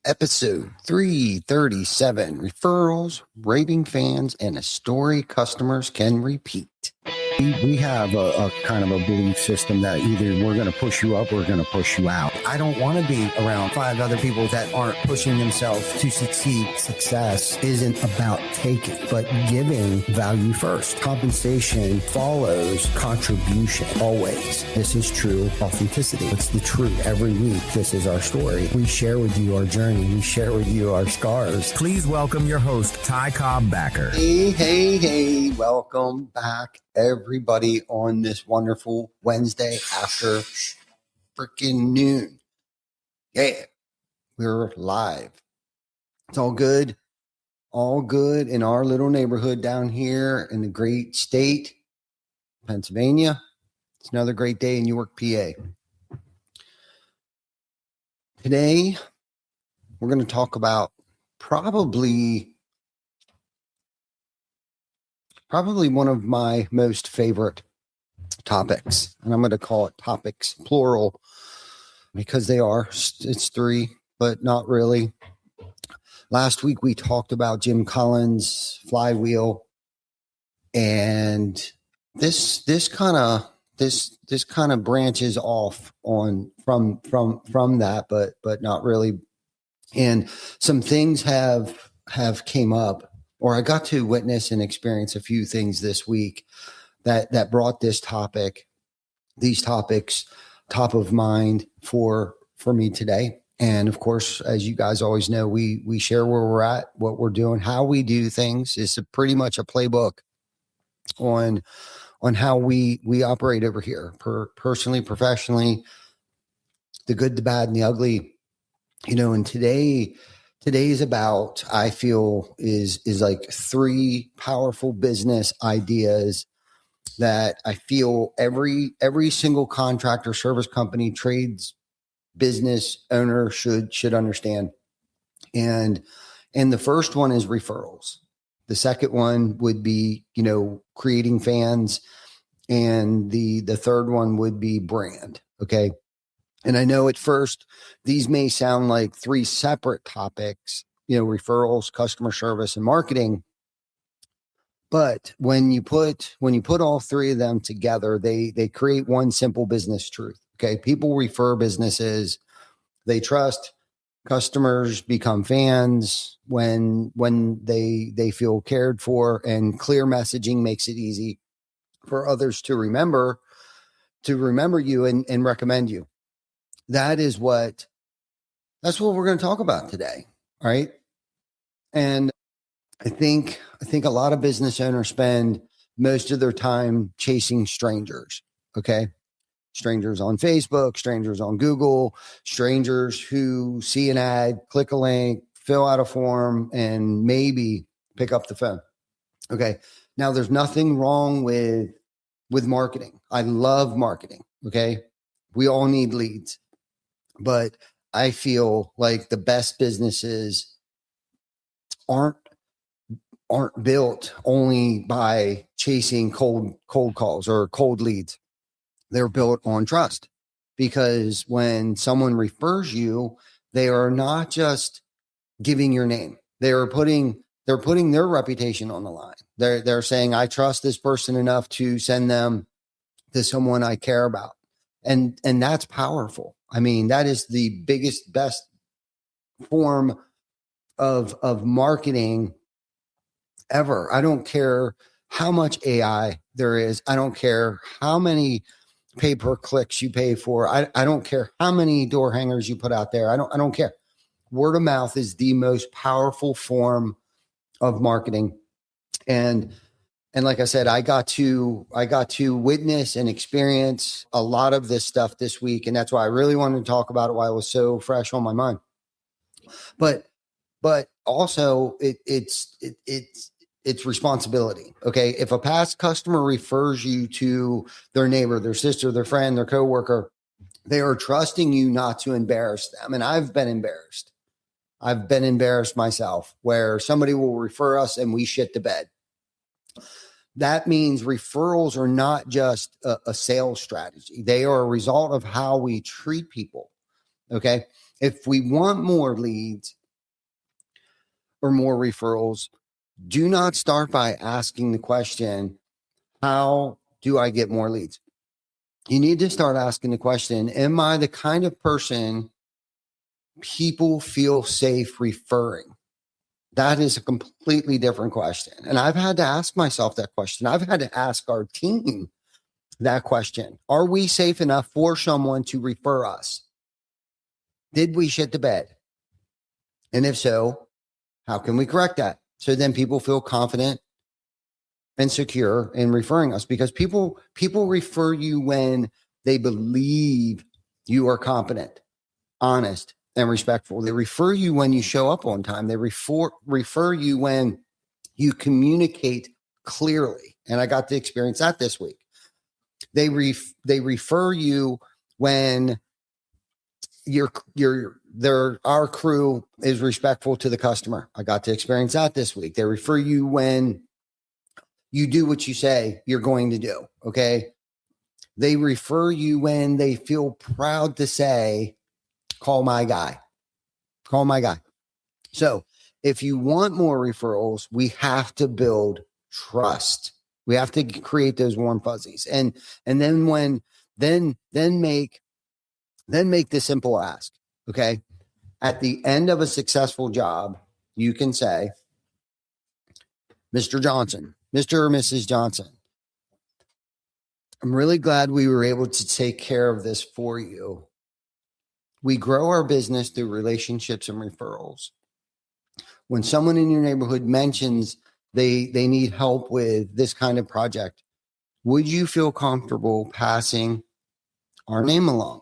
Episode 337, referrals, raving fans, and a story customers can repeat. We have a kind of a belief system that either we're going to push you up or we're going to push you out. I don't want to be around 5 other people that aren't pushing themselves to succeed. Success isn't about taking, but giving value first. Compensation follows contribution always. This is true authenticity. It's the truth. Every week, this is our story. We share with you our journey. We share with you our scars. Please welcome your host, Ty Cobb-Backer. Hey, welcome back, everybody, on this wonderful Wednesday after freaking noon. Yeah, we're live. It's all good in our little neighborhood down here in the great state, Pennsylvania. It's another great day in York, PA. Today, we're going to talk about probably one of my most favorite topics, and I'm going to call it topics plural because it's 3, but not really. Last week we talked about Jim Collins' flywheel, and this kind of branches off from that, but not really. And some things have came up, or I got to witness and experience a few things this week that brought these topics top of mind for me today. And of course, as you guys always know, we share where we're at, what we're doing, how we do things. It's pretty much a playbook on how we operate over here, personally, professionally, the good, the bad, and the ugly. And today's about, I feel, is like 3 powerful business ideas that I feel every single contractor, service company, trades business owner should understand. And the first one is referrals. The second one would be, creating fans. And the third one would be brand. Okay. And I know at first these may sound like 3 separate topics, referrals, customer service, and marketing. But when you put all 3 of them together, they create one simple business truth. Okay. People refer businesses they trust. Customers become fans when they feel cared for, and clear messaging makes it easy for others to remember you and recommend you. That's what we're going to talk about today. All right. And I think a lot of business owners spend most of their time chasing strangers. Okay. Strangers on Facebook, strangers on Google, strangers who see an ad, click a link, fill out a form, and maybe pick up the phone. Okay. Now there's nothing wrong with marketing. I love marketing. Okay. We all need leads. But I feel like the best businesses aren't built only by chasing cold calls or cold leads. They're built on trust, because when someone refers you, they are not just giving your name. They're putting their reputation on the line. They're saying, I trust this person enough to send them to someone I care about. And that's powerful. I mean, that is the best form of marketing ever. I don't care how much AI there is. I don't care how many pay-per-clicks you pay for. I don't care how many door hangers you put out there. I don't care. Word of mouth is the most powerful form of marketing. And like I said, I got to witness and experience a lot of this stuff this week. And that's why I really wanted to talk about it while it was so fresh on my mind. But also it's responsibility. Okay. If a past customer refers you to their neighbor, their sister, their friend, their coworker, they are trusting you not to embarrass them. And I've been embarrassed. I've been embarrassed myself, where somebody will refer us and we shit the bed. That means referrals are not just a sales strategy. They are a result of how we treat people. Okay. If we want more leads or more referrals, do not start by asking the question, how do I get more leads? You need to start asking the question, am I the kind of person people feel safe referring? That is a completely different question. And I've had to ask myself that question. I've had to ask our team that question. Are we safe enough for someone to refer us? Did we shit the bed? And if so, how can we correct that? So then people feel confident and secure in referring us, because people refer you when they believe you are competent, honest, and respectful. They refer you when you show up on time. They refer you when you communicate clearly. And I got to experience that this week. They refer you when our crew is respectful to the customer. I got to experience that this week. They refer you when you do what you say you're going to do. Okay. They refer you when they feel proud to say, call my guy. Call my guy. So if you want more referrals, we have to build trust. We have to create those warm fuzzies. And then make the simple ask. Okay. At the end of a successful job, you can say, Mr. Johnson, Mr. or Mrs. Johnson, I'm really glad we were able to take care of this for you. We grow our business through relationships and referrals. When someone in your neighborhood mentions they need help with this kind of project, would you feel comfortable passing our name along?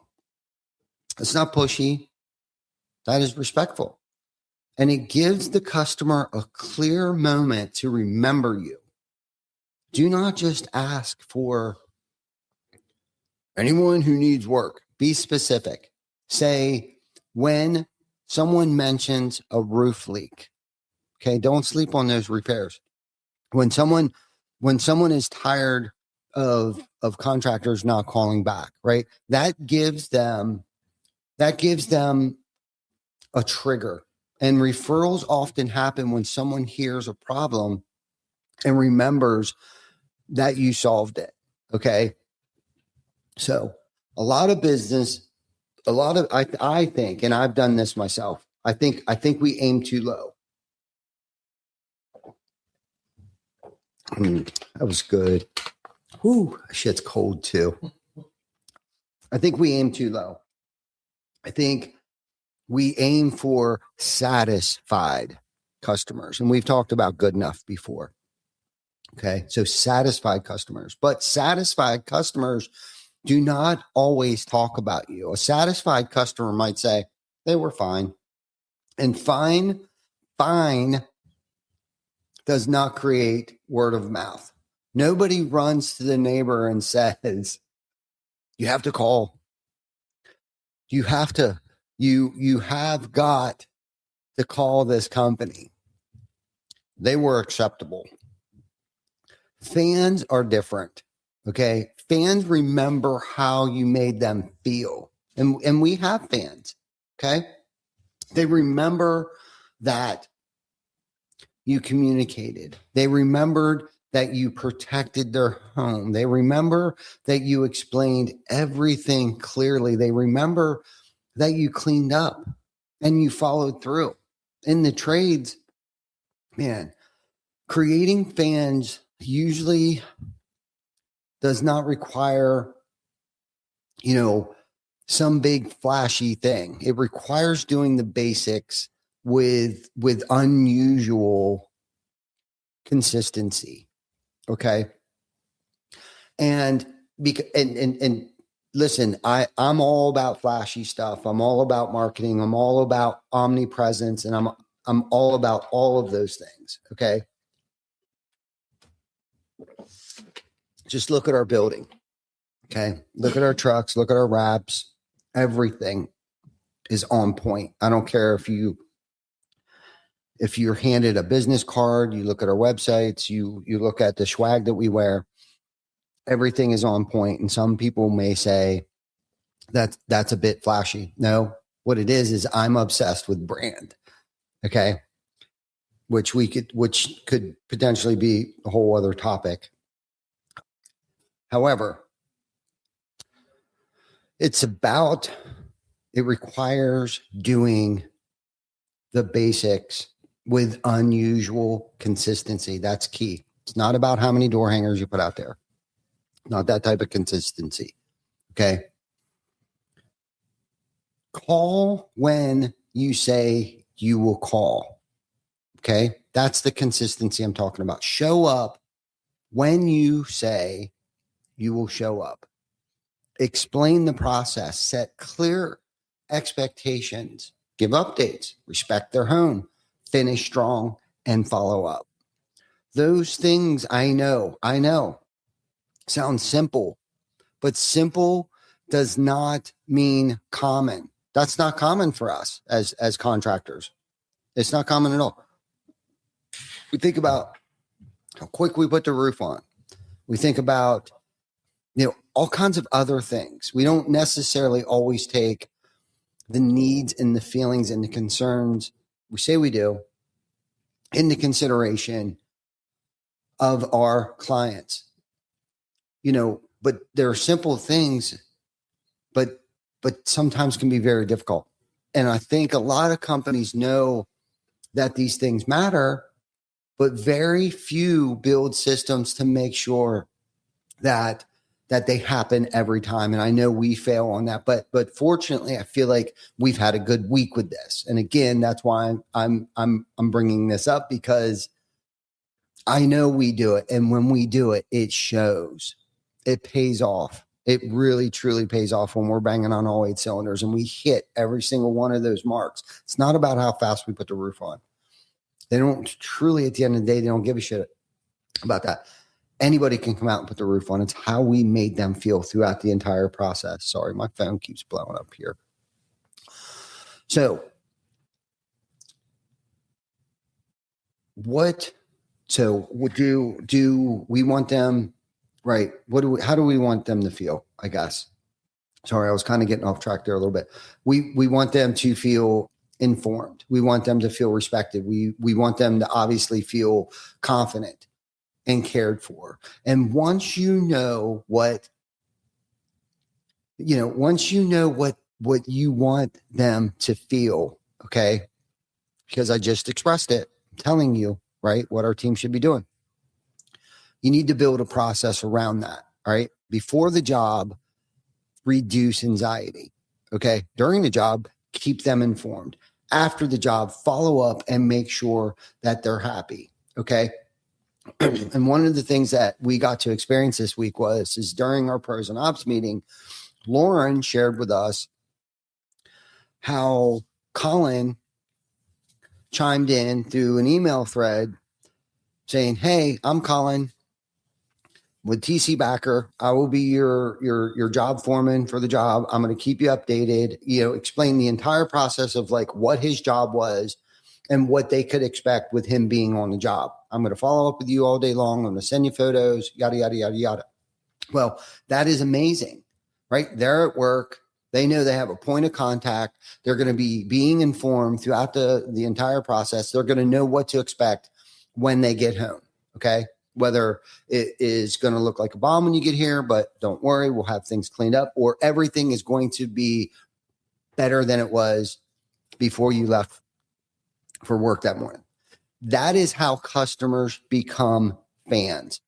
It's not pushy. That is respectful. And it gives the customer a clear moment to remember you. Do not just ask for anyone who needs work. Be specific. Say, when someone mentions a roof leak, okay, don't sleep on those repairs. When someone is tired of contractors not calling back, right? That gives them a trigger. And referrals often happen when someone hears a problem and remembers that you solved it. Okay. So a lot of business, I think, and I've done this myself, I think we aim too low. That was good. Whew, shit's cold too. I think we aim too low. I think we aim for satisfied customers. And we've talked about good enough before. Okay. So satisfied customers, but satisfied customers do not always talk about you. A satisfied customer might say they were fine. And fine does not create word of mouth. Nobody runs to the neighbor and says, you have to call. You have got to call this company. They were acceptable. Fans are different. Okay. Fans remember how you made them feel. And we have fans. Okay. They remember that you communicated. They remembered that you protected their home. They remember that you explained everything clearly. They remember that you cleaned up and you followed through. In the trades, man, creating fans usually does not require, some big flashy thing. It requires doing the basics with unusual consistency. Okay. And listen, I'm all about flashy stuff. I'm all about marketing. I'm all about omnipresence, and I'm all about all of those things. Okay. Just look at our building. Okay. Look at our trucks, look at our wraps. Everything is on point. I don't care if you're handed a business card, you look at our websites, you look at the swag that we wear, everything is on point. And some people may say that's a bit flashy. No, What it is I'm obsessed with brand. Okay. Which could potentially be a whole other topic. However, it requires doing the basics with unusual consistency. That's key. It's not about how many door hangers you put out there. Not that type of consistency. Okay. Call when you say you will call. Okay. That's the consistency I'm talking about. Show up when you say you will show up. Explain the process, set clear expectations, give updates, respect their home, finish strong, and follow up. Those things I know sound simple, but simple does not mean common. That's not common for us as contractors. It's not common at all. We think about how quick we put the roof on. We think about, all kinds of other things. We don't necessarily always take the needs and the feelings and the concerns we say we do into consideration of our clients. But there are simple things, but sometimes can be very difficult. And I think a lot of companies know that these things matter, but very few build systems to make sure that they happen every time. And I know we fail on that, but fortunately, I feel like we've had a good week with this. And again, that's why I'm bringing this up, because I know we do it. And when we do it, it shows. It pays off. It really, truly pays off when we're banging on all 8 cylinders and we hit every single one of those marks. It's not about how fast we put the roof on. They don't truly, at the end of the day, they don't give a shit about that. Anybody can come out and put the roof on. It's how we made them feel throughout the entire process. Sorry, my phone keeps blowing up here. So do we want them, right? How do we want them to feel? I guess. Sorry, I was kind of getting off track there a little bit. We want them to feel informed. We want them to feel respected. We want them to obviously feel confident and cared for. And once you know what you want them to feel, okay? Because I just expressed it, I'm telling you, right, what our team should be doing. You need to build a process around that, all right? Before the job, reduce anxiety, okay? During the job, keep them informed. After the job, follow up and make sure that they're happy, okay? And one of the things that we got to experience this week is during our pros and ops meeting, Lauren shared with us how Colin chimed in through an email thread saying, "Hey, I'm Colin with TC Backer. I will be your job foreman for the job. I'm going to keep you updated." Explain the entire process of like what his job was and what they could expect with him being on the job. I'm going to follow up with you all day long. I'm going to send you photos, yada, yada, yada, yada. Well, that is amazing, right? They're at work. They know they have a point of contact. They're going to be being informed throughout the entire process. They're going to know what to expect when they get home, okay? Whether it is going to look like a bomb when you get here, but don't worry, we'll have things cleaned up, or everything is going to be better than it was before you left for work that morning. That is how customers become fans,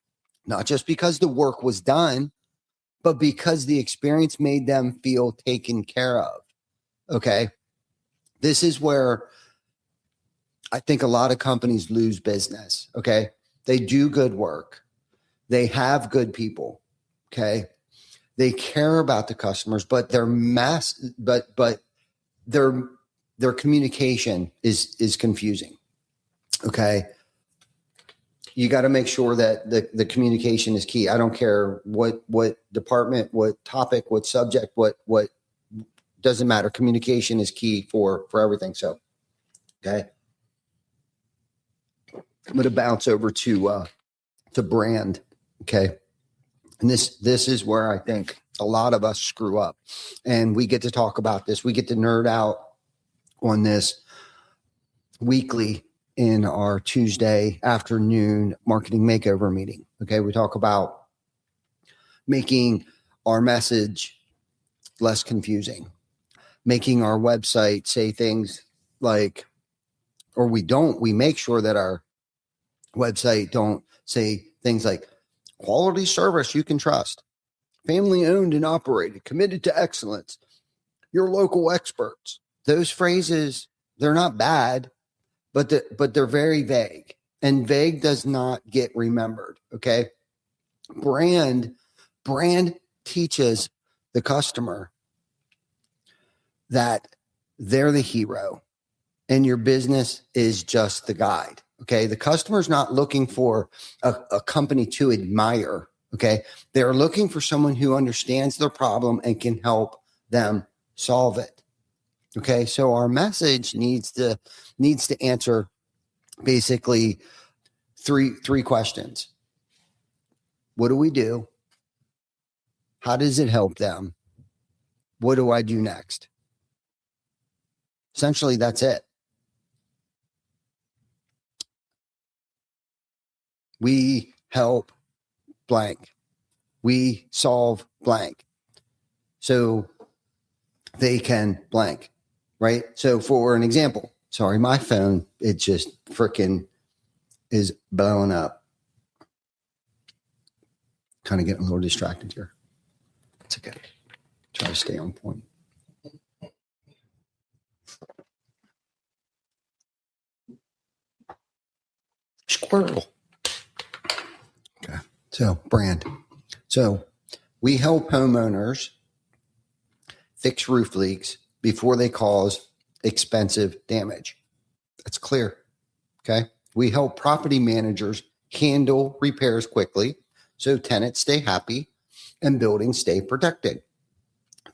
not just because the work was done, but because the experience made them feel taken care of. Okay. This is where I think a lot of companies lose business. Okay. They do good work. They have good people. Okay. They care about the customers, but their communication is confusing. Okay. You got to make sure that the communication is key. I don't care what department, what topic, what subject, what doesn't matter. Communication is key for everything. So, okay. I'm going to bounce over to brand. Okay. And this is where I think a lot of us screw up, and we get to talk about this. We get to nerd out on this weekly in our Tuesday afternoon marketing makeover meeting. Okay. We talk about making our message less confusing, making our website say things like, or we make sure that our website don't say things like quality service you can trust, family owned and operated, committed to excellence, your local experts. Those phrases, they're not bad, but they're very vague, and vague does not get remembered. Okay. Brand teaches the customer that they're the hero and your business is just the guide. Okay. The customer's not looking for a company to admire. Okay. They're looking for someone who understands their problem and can help them solve it. Okay. So our message needs to answer basically three questions. What do we do? How does it help them? What do I do next? Essentially, that's it. We help blank. We solve blank. So they can blank, right? So for an example, sorry, my phone, it just freaking is blowing up. Kind of getting a little distracted here. It's okay. Try to stay on point. Squirrel. Okay. So brand. So we help homeowners fix roof leaks before they cause expensive damage. That's clear. Okay. We help property managers handle repairs quickly so tenants stay happy and buildings stay protected.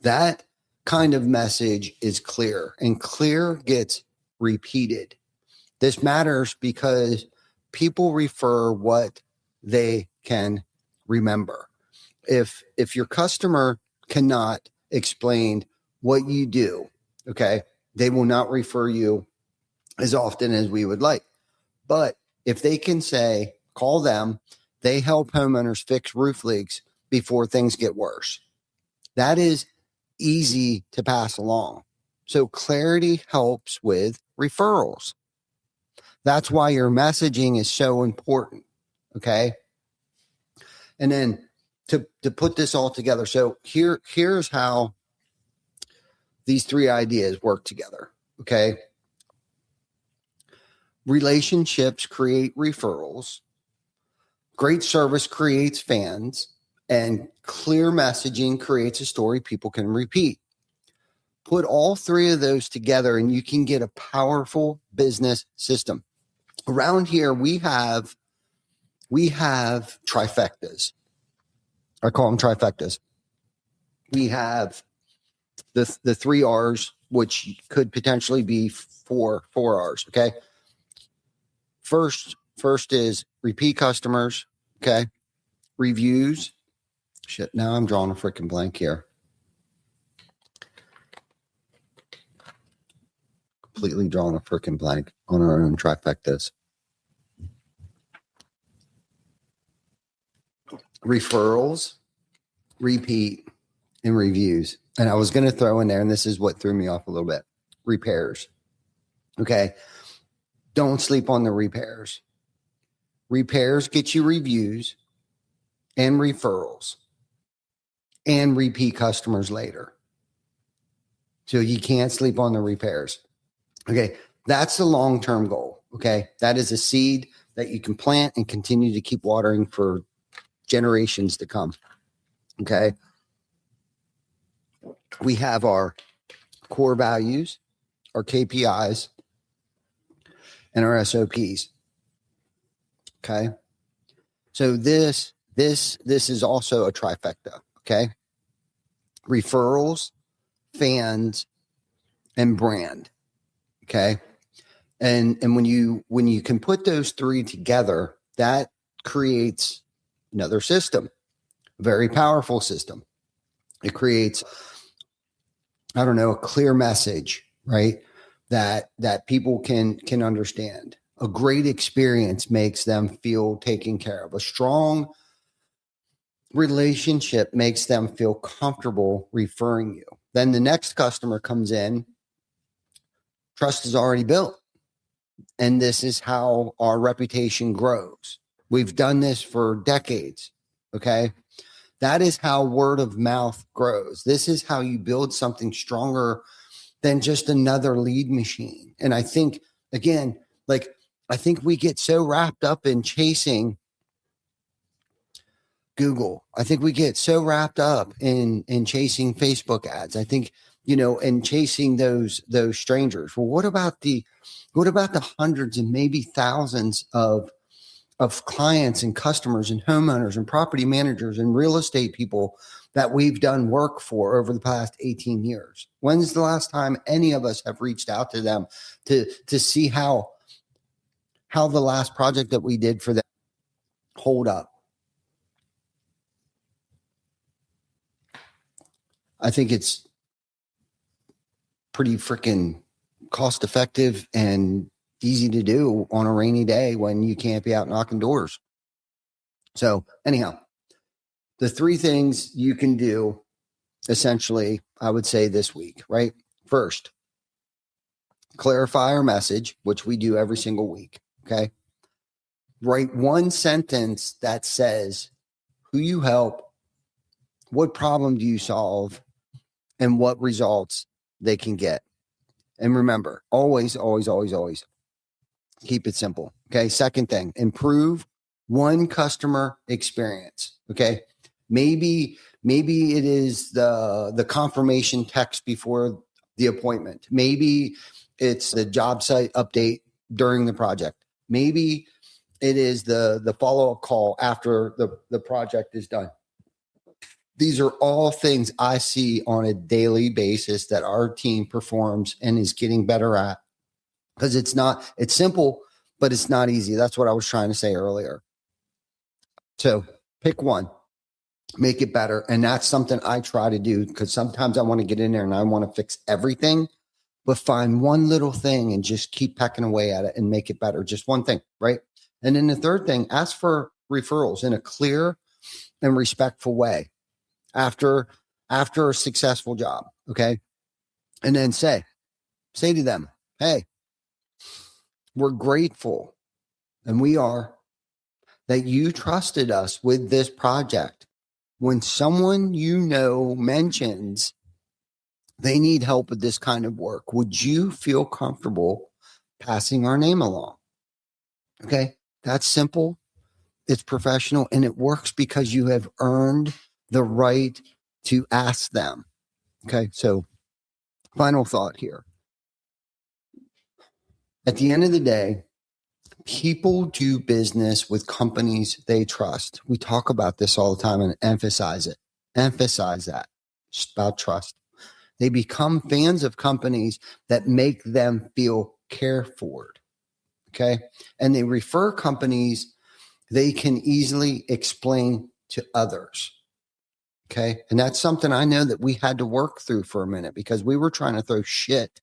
That kind of message is clear, and clear gets repeated. This matters because people refer what they can remember. If your customer cannot explain what you do, okay, they will not refer you as often as we would like. But if they can say, call them, they help homeowners fix roof leaks before things get worse. That is easy to pass along. So clarity helps with referrals. That's why your messaging is so important. Okay. And then to put this all together. So here's how these three ideas work together. Okay. Relationships create referrals. Great service creates fans, and clear messaging creates a story people can repeat. Put all three of those together and you can get a powerful business system. Around here, we have trifectas. I call them trifectas. We have the three R's, which could potentially be four R's. Okay. First is repeat customers. Okay. Reviews. Shit. Now I'm drawing a freaking blank here. Completely drawing a freaking blank on our own trifectas. Referrals, repeat, and reviews. And I was going to throw in there, and this is what threw me off a little bit, repairs. Okay. Don't sleep on the repairs. Repairs get you reviews and referrals and repeat customers later. So you can't sleep on the repairs. Okay. That's the long-term goal. Okay. That is a seed that you can plant and continue to keep watering for generations to come. Okay. We have our core values, our KPIs, and our SOPs. Okay. So this is also a trifecta. Okay. Referrals, fans, and brand. Okay. And when you can put those three together, that creates another system, a very powerful system. It creates, I don't know, a clear message, right? that people can understand. A great experience makes them feel taken care of. A strong relationship makes them feel comfortable referring you. Then the next customer comes in, trust is already built. And this is how our reputation grows. We've done this for decades. Okay. That is how word of mouth grows. This is how you build something stronger than just another lead machine. And I think, again, like, I think we get so wrapped up in chasing Google. I think we get so wrapped up in chasing Facebook ads. I think, and chasing those strangers. Well, what about the hundreds and maybe thousands of clients and customers and homeowners and property managers and real estate people that we've done work for over the past 18 years? When's the last time any of us have reached out to them to see how the last project that we did for them hold up? I think it's pretty freaking cost effective and easy to do on a rainy day when you can't be out knocking doors. So anyhow, the three things you can do essentially, I would say this week, right? First, clarify our message, which we do every single week. Okay. Write one sentence that says who you help, what problem do you solve, and what results they can get. And remember, always, always, always, always keep it simple. Okay. Second thing, improve one customer experience. Okay. Maybe it is the confirmation text before the appointment. Maybe it's the job site update during the project. Maybe it is the follow-up call after the project is done. These are all things I see on a daily basis that our team performs and is getting better at, because it's simple, but it's not easy. That's what I was trying to say earlier. So pick one, make it better. And that's something I try to do, because sometimes I want to get in there and I want to fix everything, but find one little thing and just keep pecking away at it and make it better. Just one thing, right? And then the third thing, ask for referrals in a clear and respectful way after a successful job. Okay. And then say to them, hey, we're grateful, and we are, that you trusted us with this project. When someone mentions they need help with this kind of work, would you feel comfortable passing our name along? Okay. That's simple. It's professional, and it works because you have earned the right to ask them. Okay. So final thought here. At the end of the day, people do business with companies they trust. We talk about this all the time and emphasize it. Emphasize that. It's about trust. They become fans of companies that make them feel cared for. Okay. And they refer companies they can easily explain to others. Okay. And that's something I know that we had to work through for a minute, because we were trying to throw shit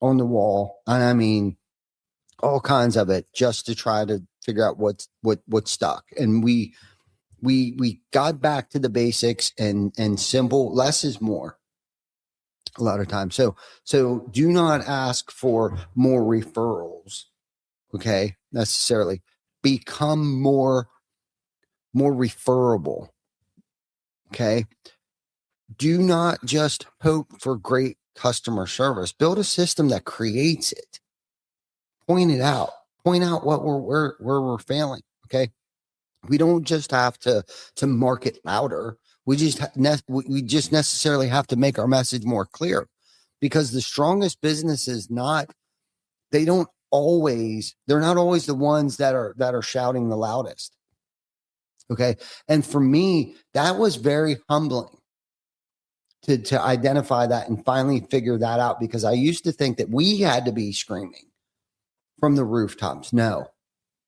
on the wall. And I mean, all kinds of it, just to try to figure out what stuck. And we got back to the basics and simple. Less is more a lot of times. So do not ask for more referrals. Okay. Necessarily become more referable. Okay. Do not just hope for great customer service. Build a system that creates it. Point out what where we're failing. Okay. We don't just have to market louder. We just necessarily have to make our message more clear, because the strongest businesses they're not always the ones that are shouting the loudest. Okay. And for me, that was very humbling to identify that and finally figure that out, because I used to think that we had to be screaming from the rooftops. No,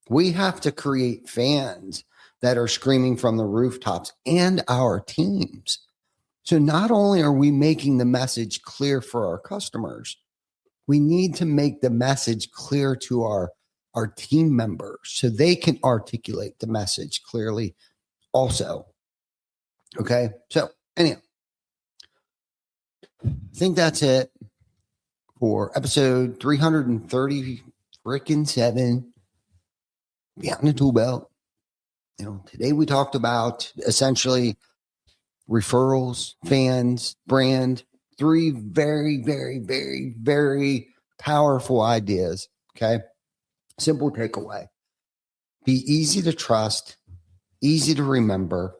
we have to create fans that are screaming from the rooftops, and our teams. So not only are we making the message clear for our customers, We need to make the message clear to our team members so they can articulate the message clearly also. Okay. So anyhow, I think that's it for episode 330 freaking 7 Behind the Tool Belt. Today we talked about essentially referrals, fans, brand, 3 very, very, very, very powerful ideas. Okay. Simple takeaway. Be easy to trust, easy to remember,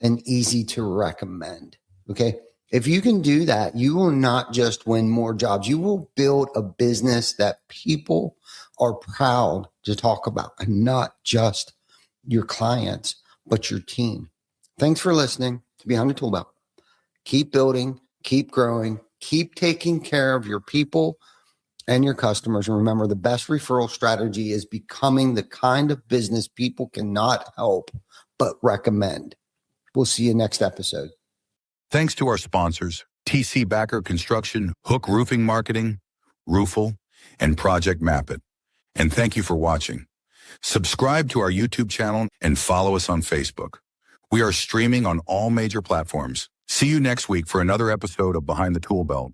and easy to recommend. Okay. If you can do that, you will not just win more jobs. You will build a business that people are proud to talk about, and not just your clients, but your team. Thanks for listening to Behind the Tool Belt. Keep building, keep growing, keep taking care of your people and your customers. And remember, the best referral strategy is becoming the kind of business people cannot help but recommend. We'll see you next episode. Thanks to our sponsors, TC Backer Construction, Hook Roofing Marketing, Roofle, and Project Map It. And thank you for watching. Subscribe to our YouTube channel and follow us on Facebook. We are streaming on all major platforms. See you next week for another episode of Behind the Tool Belt.